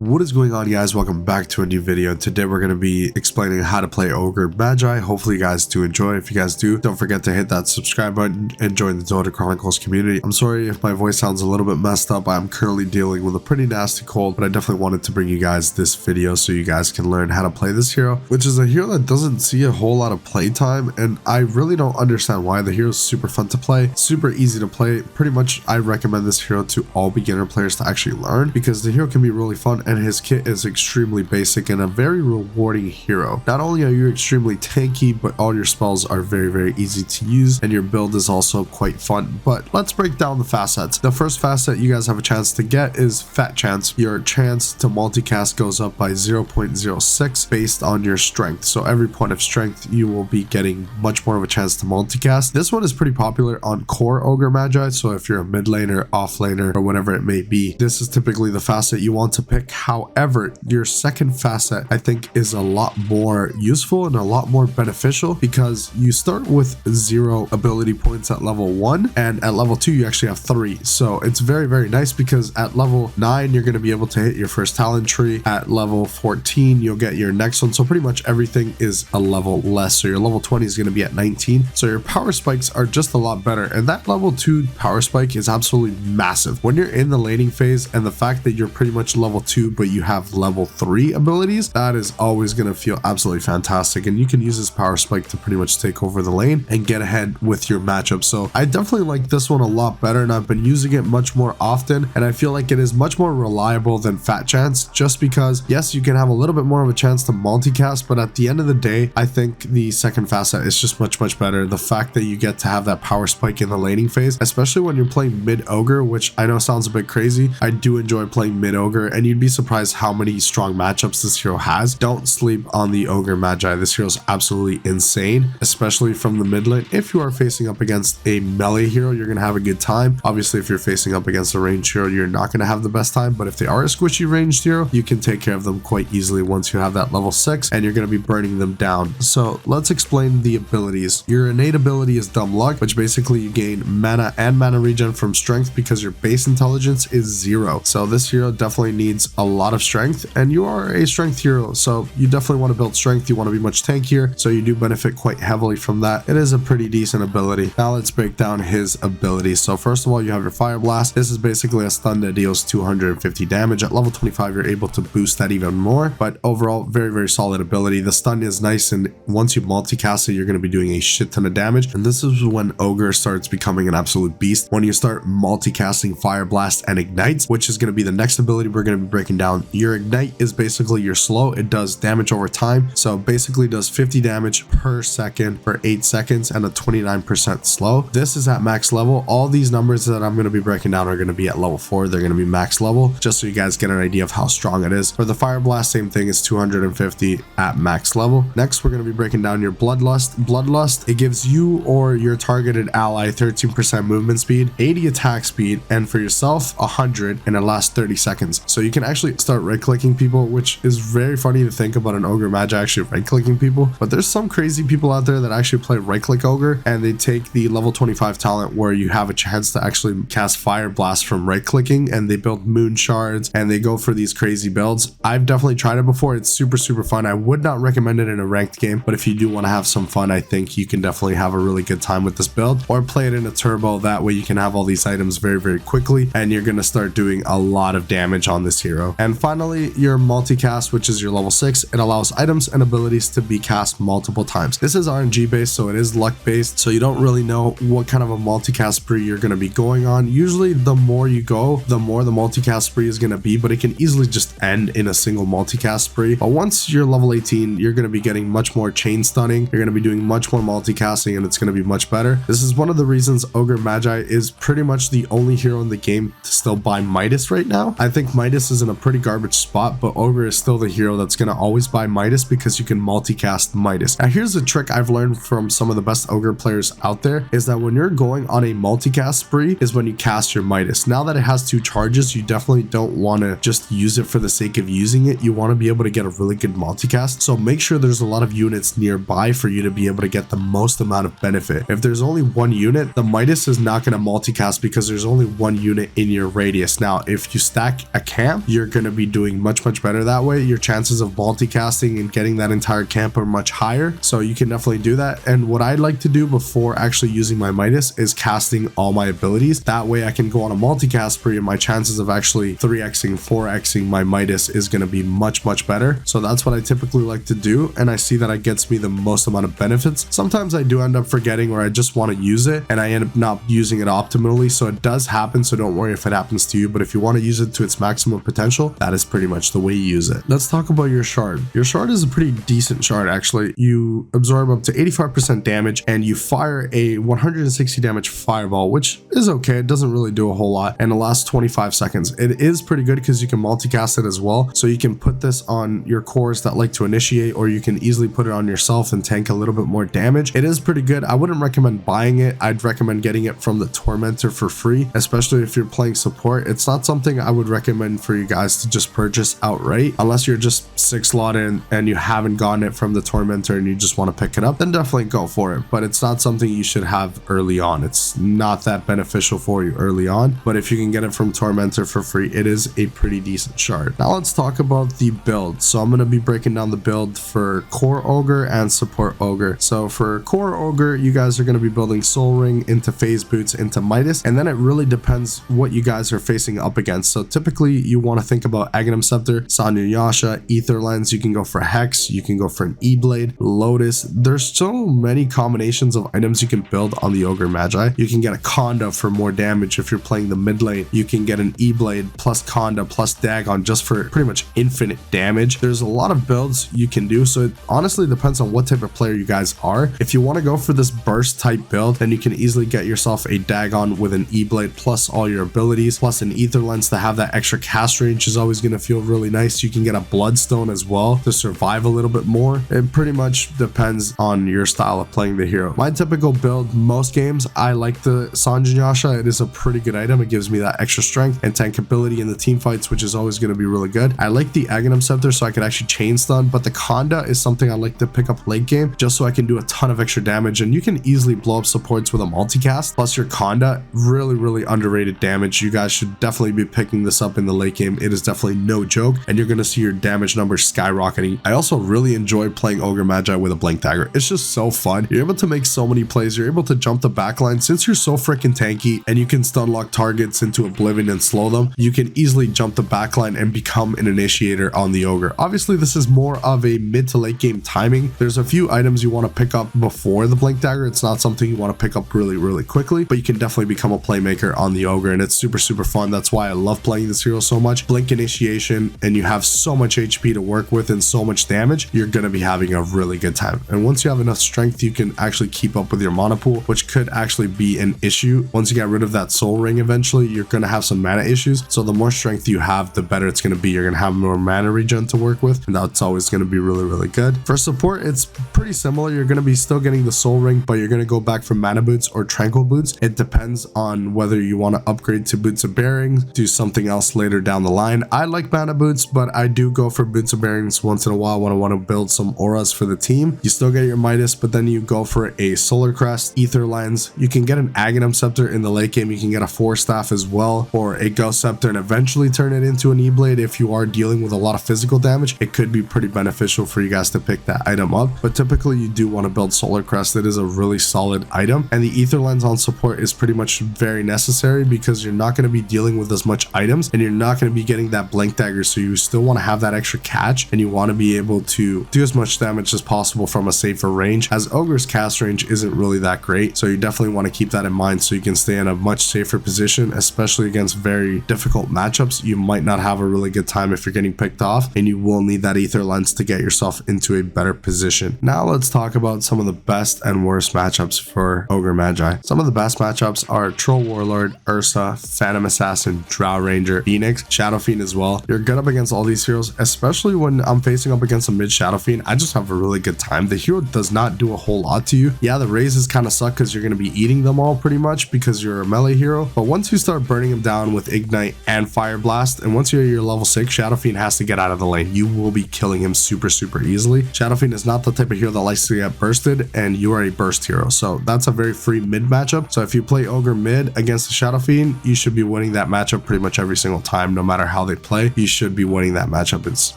What is going on, guys? Welcome back to a new video. Today we're going to be explaining how to play Ogre Magi. Hopefully you guys do enjoy. If you guys do, don't forget to hit that subscribe button and join the Dota Chronicles community. I'm sorry if my voice sounds a little bit messed up. I'm currently dealing with a pretty nasty cold, but I definitely wanted to bring you guys this video so you guys can learn how to play this hero, which is a hero that doesn't see a whole lot of play time, and I really don't understand why. The hero is super fun to play, super easy to play. Pretty much I recommend this hero to all beginner players to actually learn because the hero can be really fun and his kit is extremely basic and a very rewarding hero. Not only are you extremely tanky, but all your spells are very easy to use, and your build is also quite fun. But let's break down the facets. The first facet you guys have a chance to get is Fat Chance. Your chance to multicast goes up by 0.06 based on your strength. So every point of strength you will be getting much more of a chance to multicast. This one is pretty popular on core Ogre Magi, so if you're a Midlaner, Offlaner, or whatever it may be, this is typically the facet you want to pick. However, your second facet I think is a lot more useful and a lot more beneficial because you start with 0 ability points at level 1, and at level 2 you actually have 3. So it's very nice because at level 9 you're going to be able to hit your first talent tree. At level 14 you'll get your next one. So pretty much everything is a level less. So your level 20 is going to be at 19. So your power spikes are just a lot better, and that level 2 power spike is absolutely massive when you're in the laning phase. And the fact that you're pretty much level 2 but you have level 3 abilities, that is always going to feel absolutely fantastic, and you can use this power spike to pretty much take over the lane and get ahead with your matchup. So I definitely like this one a lot better, and I've been using it much more often, and I feel like it is much more reliable than Fat Chance, just because yes, you can have a little bit more of a chance to multicast, but at the end of the day I think the second facet is just much better. The fact that you get to have that power spike in the laning phase, especially when you're playing mid ogre, which I know sounds a bit crazy. I do enjoy playing mid ogre, and you'd be surprised how many strong matchups this hero has. Don't sleep on the Ogre Magi. This hero is absolutely insane, especially from the mid lane. If you are facing up against a melee hero, you're gonna have a good time. Obviously if you're facing up against a ranged hero, you're not gonna have the best time, but if they are a squishy ranged hero, you can take care of them quite easily once you have that level 6, and you're gonna be burning them down. So let's explain the abilities. Your innate ability is Dumb Luck, which basically you gain mana and mana regen from strength because your base intelligence is 0. So this hero definitely needs a lot of strength, and you are a strength hero, so you definitely want to build strength. You want to be much tankier, so you do benefit quite heavily from that. It is a pretty decent ability. Now let's break down his abilities. So first of all, you have your Fire Blast. This is basically a stun that deals 250 damage. At level 25 you're able to boost that even more, but overall very solid ability. The stun is nice, and once you multicast it you're going to be doing a shit ton of damage, and this is when Ogre starts becoming an absolute beast, when you start multicasting Fire Blast and Ignites, which is going to be the next ability we're going to be breaking down. Your Ignite is basically your slow. It does damage over time, so basically does 50 damage per second for 8 seconds and a 29% slow. This is at max level. All these numbers that I'm going to be breaking down are going to be at level 4. They're going to be max level, just so you guys get an idea of how strong it is. For the Fire Blast, same thing, is 250 at max level. Next we're going to be breaking down your Bloodlust. It gives you or your targeted ally 13% movement speed, 80 attack speed, and for yourself 100 in the last 30 seconds. So you can actually start right clicking people, which is very funny to think about an Ogre Magi actually right clicking people, but there's some crazy people out there that actually play right click Ogre, and they take the level 25 talent where you have a chance to actually cast Fire Blast from right clicking, and they build moon shards and they go for these crazy builds. I've definitely tried it before. It's super fun. I would not recommend it in a ranked game, but if you do want to have some fun, I think you can definitely have a really good time with this build, or play it in a turbo. That way you can have all these items very quickly, and you're going to start doing a lot of damage on this hero. And finally, your multicast, which is your level 6. It allows items and abilities to be cast multiple times. This is RNG based, so it is luck based, so you don't really know what kind of a multicast spree you're going to be going on. Usually the more you go, the more the multicast spree is going to be, but it can easily just end in a single multicast spree. But once you're level 18, you're going to be getting much more chain stunning. You're going to be doing much more multicasting, and it's going to be much better. This is one of the reasons Ogre Magi is pretty much the only hero in the game to still buy Midas right now. I think Midas is in a pretty garbage spot, but Ogre is still the hero that's going to always buy Midas because you can multicast Midas. Now here's a trick I've learned from some of the best Ogre players out there, is that when you're going on a multicast spree is when you cast your Midas. Now that it has 2 charges, you definitely don't want to just use it for the sake of using it. You want to be able to get a really good multicast, so make sure there's a lot of units nearby for you to be able to get the most amount of benefit. If there's only 1 unit, the Midas is not going to multicast because there's only 1 unit in your radius. Now if you stack a camp, you're going to be doing much better that way. Your chances of multicasting and getting that entire camp are much higher, so you can definitely do that. And what I like to do before actually using my Midas is casting all my abilities. That way I can go on a multicast spree and my chances of actually 3xing, 4xing my Midas is going to be much better. So that's what I typically like to do, and I see that it gets me the most amount of benefits. Sometimes I do end up forgetting, or I just want to use it and I end up not using it optimally, so it does happen. So don't worry if it happens to you, but if you want to use it to its maximum potential, that is pretty much the way you use it. Let's talk about your shard. Your shard is a pretty decent shard actually. You absorb up to 85% damage and you fire a 160 damage fireball, which is okay. It doesn't really do a whole lot, and it lasts 25 seconds. It is pretty good because you can multicast it as well, so you can put this on your cores that like to initiate, or you can easily put it on yourself and tank a little bit more damage. It is pretty good. I wouldn't recommend buying it. I'd recommend getting it from the Tormentor for free, especially if you're playing support. It's not something I would recommend for you guys to just purchase outright unless you're just 6 slot in and you haven't gotten it from the Tormentor and you just want to pick it up. Then definitely go for it, but it's not something you should have early on. It's not that beneficial for you early on, but if you can get it from Tormentor for free, it is a pretty decent shard. Now let's talk about the build. So I'm going to be breaking down the build for core Ogre and support Ogre. So for core Ogre, you guys are going to be building Soul Ring into Phase Boots into Midas, and then it really depends what you guys are facing up against. So typically you want to think about Aghanim Scepter, Sannyasha, Ether Lens. You can go for Hex, you can go for an E-Blade, Lotus. There's so many combinations of items you can build on the Ogre Magi. You can get a Conda for more damage if you're playing the mid lane. You can get an E-Blade plus Conda plus Dagon just for pretty much infinite damage. There's a lot of builds you can do, so it honestly depends on what type of player you guys are. If you want to go for this burst type build, then you can easily get yourself a Dagon with an E-Blade plus all your abilities, plus an Ether Lens to have that extra cast range is always going to feel really nice. You can get a Bloodstone as well to survive a little bit more. It pretty much depends on your style of playing the hero. My typical build, most games, I like the Sannyasha. It is a pretty good item. It gives me that extra strength and tankability in the team fights, which is always going to be really good. I like the Aghanim Scepter so I could actually chain stun, but the Conda is something I like to pick up late game just so I can do a ton of extra damage, and you can easily blow up supports with a multicast. Plus your Conda, really underrated damage. You guys should definitely be picking this up in the late game. It is definitely no joke, and you're going to see your damage numbers skyrocketing. I also really enjoy playing Ogre Magi with a Blink Dagger. It's just so fun. You're able to make so many plays. You're able to jump the backline. Since you're so freaking tanky and you can stun lock targets into oblivion and slow them, you can easily jump the backline and become an initiator on the Ogre. Obviously this is more of a mid to late game timing. There's a few items you want to pick up before the Blink Dagger. It's not something you want to pick up really quickly, but you can definitely become a playmaker on the Ogre, and it's super fun. That's why I love playing this hero so much. Blink initiation, and you have so much HP to work with and so much damage, you're going to be having a really good time. And once you have enough strength, you can actually keep up with your mana pool, which could actually be an issue. Once you get rid of that soul ring, eventually you're going to have some mana issues. So the more strength you have, the better it's going to be. You're going to have more mana regen to work with, and that's always going to be really good. For support, it's pretty similar. You're going to be still getting the soul ring, but you're going to go back from mana boots or tranquil boots. It depends on whether you want to upgrade to boots of bearings, do something else later down the line. I like mana boots, but I do go for boots of bearings once in a while when I want to build some auras for the team. You still get your Midas, but then you go for a Solar Crest, Ether Lens. You can get an Aghanim Scepter in the late game. You can get a Force Staff as well, or a Ghost Scepter, and eventually turn it into an E-Blade. If you are dealing with a lot of physical damage, it could be pretty beneficial for you guys to pick that item up. But typically you do want to build Solar Crest. It is a really solid item, and the Ether Lens on support is pretty much very necessary because you're not going to be dealing with as much items, and you're not going to be getting that Blink Dagger, so you still want to have that extra catch, and you want to be able to do as much damage as possible from a safer range, as Ogre's cast range isn't really that great. So you definitely want to keep that in mind so you can stay in a much safer position, especially against very difficult matchups. You might not have a really good time if you're getting picked off, and you will need that Ether Lens to get yourself into a better position. Now let's talk about some of the best and worst matchups for Ogre Magi. Some of the best matchups are Troll Warlord, Ursa, Phantom Assassin, Drow Ranger, Phoenix, Shadow Fiend as well. You're good up against all these heroes, especially when I'm facing up against a mid Shadow Fiend. I just have a really good time. The hero does not do a whole lot to you. Yeah, the raises kind of suck because you're going to be eating them all pretty much because you're a melee hero, but once you start burning him down with Ignite and Fire Blast, and once you're at your level 6, Shadow Fiend has to get out of the lane. You will be killing him super easily. Shadow Fiend is not the type of hero that likes to get bursted, and you are a burst hero, so that's a very free mid matchup. So if you play Ogre mid against the Shadow Fiend, you should be winning that matchup pretty much every single time, no matter how how they play, you should be winning that matchup. It's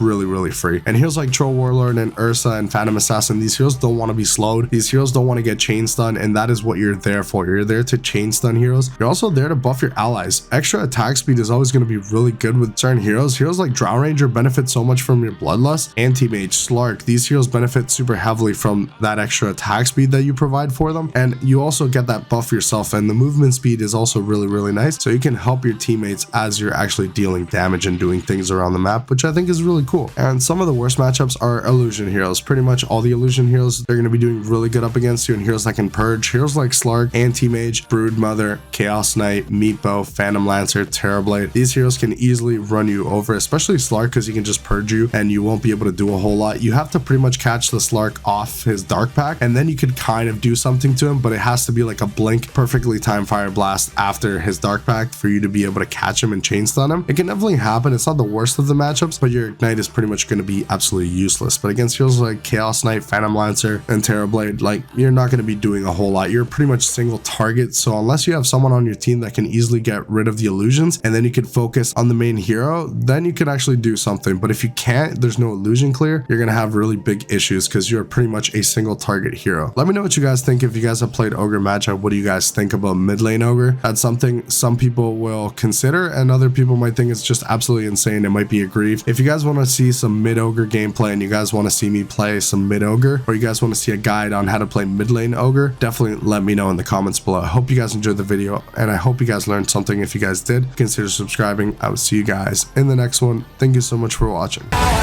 really free. And heroes like Troll Warlord and Ursa and Phantom Assassin, these heroes don't want to be slowed. These heroes don't want to get chain stun, and that is what you're there for. You're there to chain stun heroes. You're also there to buff your allies. Extra attack speed is always going to be really good with certain heroes. Heroes like Drow Ranger benefit so much from your Bloodlust. Anti-Mage, Slark, these heroes benefit super heavily from that extra attack speed that you provide for them, and you also get that buff yourself, and the movement speed is also really nice, so you can help your teammates as you're actually dealing damage and doing things around the map, which I think is really cool. And some of the worst matchups are illusion heroes. Pretty much all the illusion heroes, they're going to be doing really good up against you, and heroes that can purge, heroes like Slark, Anti-Mage, Broodmother, Chaos Knight, Meatbow, Phantom Lancer, Terrorblade, these heroes can easily run you over, especially Slark, because he can just purge you and you won't be able to do a whole lot. You have to pretty much catch the Slark off his dark pack, and then you could kind of do something to him, but it has to be like a blink, perfectly timed fire blast after his dark pack for you to be able to catch him and chain stun him. It can definitely happen. It's not the worst of the matchups, but your ignite is pretty much going to be absolutely useless. But against heroes like Chaos Knight, Phantom Lancer, and Terrorblade, like, you're not going to be doing a whole lot. You're pretty much single target, so unless you have someone on your team that can easily get rid of the illusions and then you could focus on the main hero, then you could actually do something. But if you can't, there's no illusion clear, you're going to have really big issues because you're pretty much a single target hero. Let me know what you guys think. If you guys have played Ogre Magi, what do you guys think about mid lane Ogre? That's something some people will consider, and other people might think it's just absolutely insane. It might be a grief. If you guys want to see some mid Ogre gameplay and you guys want to see me play some mid Ogre, or you guys want to see a guide on how to play mid lane Ogre, definitely let me know in the comments below. I hope you guys enjoyed the video, and I hope you guys learned something. If you guys did, consider subscribing. I will see you guys in the next one. Thank you so much for watching.